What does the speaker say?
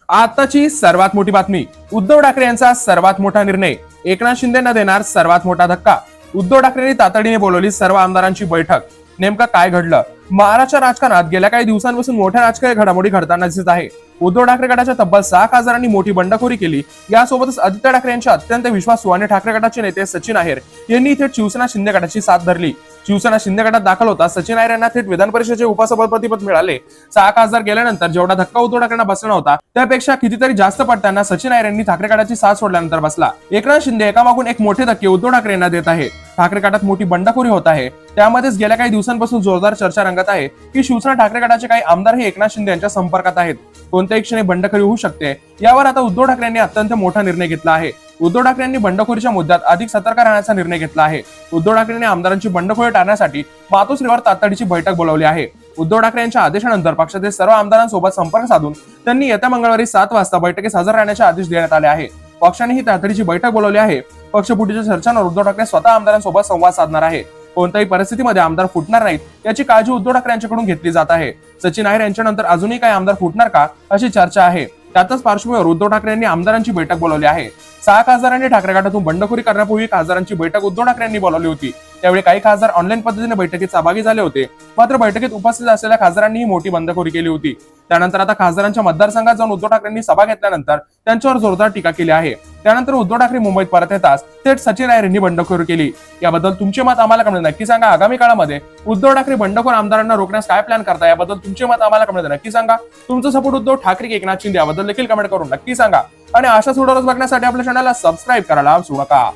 आताची सर्वात मोठी बातमी. उद्धव ठाकरे यांचा सर्वात मोठा निर्णय. एकनाथ शिंदेंना देणार सर्वात मोठा धक्का. उद्धव ठाकरेंनी तातडीने बोलवली सर्व आमदारांची बैठक. नेमकं काय घडलं? महाराष्ट्र राजकारणात गेल्या काही दिवसांपासून मोठ्या राजकीय घडामोडी घडताना दिसत आहे. उद्धव ठाकरे गटाच्या तब्बल 6 खासदारांनी मोठी बंडखोरी केली. यासोबतच आदित्य ठाकरे यांचे अत्यंत विश्वासू आणि ठाकरे गटाचे नेते सचिन अहिर यांनी थेट शिवसेना शिंदे गटाची साथ धरली. शिवसेना शिंदे गटात दाखल होता सचिन अहिर यांना थेट विधान परिषदेचे उपसभापतीपद मिळाले. 6 खासदार गेल्यानंतर जेवढा धक्का उद्धव ठाकरेंना बसला होता त्यापेक्षा कितीतरी जास्त पडताना सचिन अहिर यांनी ठाकरे गटाची साथ सोडल्यानंतर बसला. एकनाथ शिंदे एकामागून एक मोठे धक्के उद्धव ठाकरे यांना देत आहे. ठाकरे गटात मोठी बंडखोरी होत आहे. त्यामध्येच गेल्या काही दिवसांपासून जोरदार चर्चा रंगत आहे की शिवसेना ठाकरे गटाचे काही आमदार हे एकनाथ शिंदे यांच्या संपर्कात आहेत. कोणत्याही क्षणी बंडखोरी होऊ शकते. यावर आता उद्धव ठाकरे यांनी अत्यंत मोठा निर्णय घेतला आहे. उद्धव ठाकरे यांनी बंडखोरीच्या मुद्द्यात अधिक सतर्क राहण्याचा निर्णय घेतला आहे. उद्धव ठाकरेंनी आमदारांची बंडखोरी टाळण्यासाठी मातोश्रीवर तातडीची बैठक बोलावली आहे. उद्धव ठाकरे यांच्या आदेशानंतर पक्षातील सर्व आमदारांसोबत संपर्क साधून त्यांनी येत्या मंगळवारी 7 वाजता बैठकीस हजर राहण्याचे आदेश देण्यात आले आहे. पक्षाने ही तातडीची बैठक बोलावली आहे. पक्षफुटीच्या चर्चांवर उद्धव ठाकरे स्वतः आमदारांसोबत संवाद साधणार आहे. कोणत्याही परिस्थितीमध्ये आमदार फुटणार नाहीत याची काळजी उद्धव ठाकरे यांच्याकडून घेतली जात आहे. सचिन अहिर यांच्यानंतर अजूनही काही आमदार फुटणार का अशी चर्चा आहे. त्यातच पार्श्वभूमीवर उद्धव ठाकरे यांनी आमदारांची बैठक बोलावली आहे. 6 खासदारांनी ठाकरे गटातून बंडखोरी करण्यापूर्वी खासदारांची बैठक उद्धव ठाकरे यांनी बोलावली होती. त्यावेळी काही खासदार ऑनलाईन पद्धतीने बैठकीत सहभागी झाले होते. मात्र बैठकीत उपस्थित असलेल्या खासदारांनी ही मोठी बंडखोरी केली होती. त्यानंतर आता खासदारांच्या मतदारसंघात जाऊन उद्धव ठाकरेंनी सभा घेतल्यानंतर त्यांच्यावर जोरदार टीका केली आहे. त्यानंतर उद्धव ठाकरे मुंबईत परत येताच थेट सचिन अहिर यांनी बंडखोरी केली. याबद्दल तुमचे मत आम्हाला कमेंट नक्की सांगा. आगामी काळामध्ये उद्धव ठाकरे बंडखोर आमदारांना रोखण्यास काय प्लॅन करता याबद्दल तुमचे मत आम्हाला कमेंट नक्की सांगा. तुमचा सपोर्ट उद्धव ठाकरे की एकनाथ शिंदे याबद्दल देखील कमेंट करून नक्की सांगा. आणि अशाच व्हिडिओज बघण्यासाठी आपल्या चॅनलला सबस्क्राईब करायला विसरू नका.